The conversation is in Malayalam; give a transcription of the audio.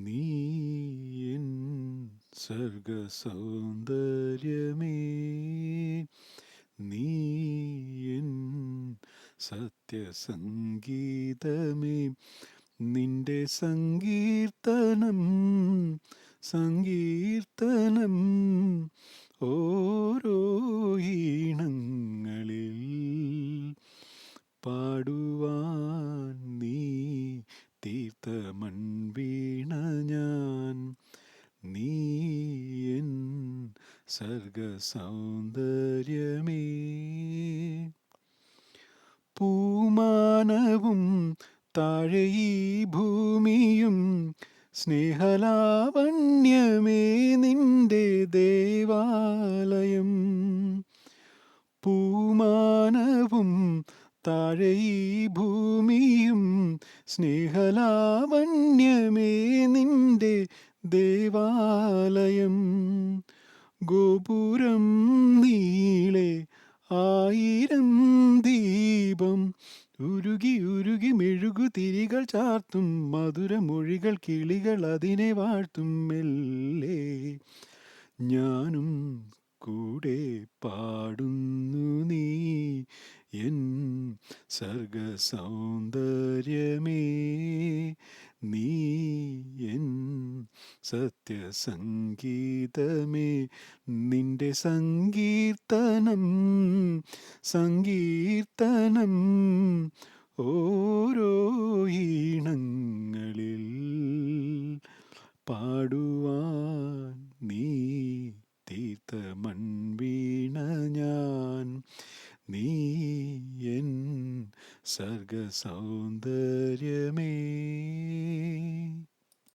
നീ എൻ സർഗസൗന്ദര്യമേ, നീ എൻ സത്യസംഗീതമേ, നിന്റെ സങ്കീർത്തനം സങ്കീർത്തനം ഓരോ ഈണങ്ങളിൽ പാടുവാൻ നീ തീർത്ത മൺവീണ ഞാൻ. നീ എൻ സർഗസൗന്ദര്യമേ. പൂമാനവും താഴെ ഈ ഭൂമിയും സ്നേഹലാവണ്യമേ നിന്റെ ദേവാലയം. പൂമാനവും താഴെ ഈ ഭൂമിയും സ്നേഹലാവണ്യമേ നിന്റെ ദേവാലയം. ഗോപുരം നീളെ 1000 ദീപം ഉരുകി ഉരുകി മെഴുകുതിരികൾ ചാർത്തും മധുരമൊഴികൾ കിളികൾ അതിനെ വാഴ്ത്തും. മെല്ലെ ഞാനും കൂടെ പാടുന്നു, നീ എൻ സർഗസൗന്ദര്യമേ, നീ എൻ സത്യസംഗീതമേ, നിന്റെ സങ്കീർത്തനം സങ്കീർത്തനം ഓരോ ഈണങ്ങളിൽ പാടുവാൻ നീ തീർത്ത മൺവീണ ഞാൻ. നീ എൻ സർഗസൗന്ദര്യമേ.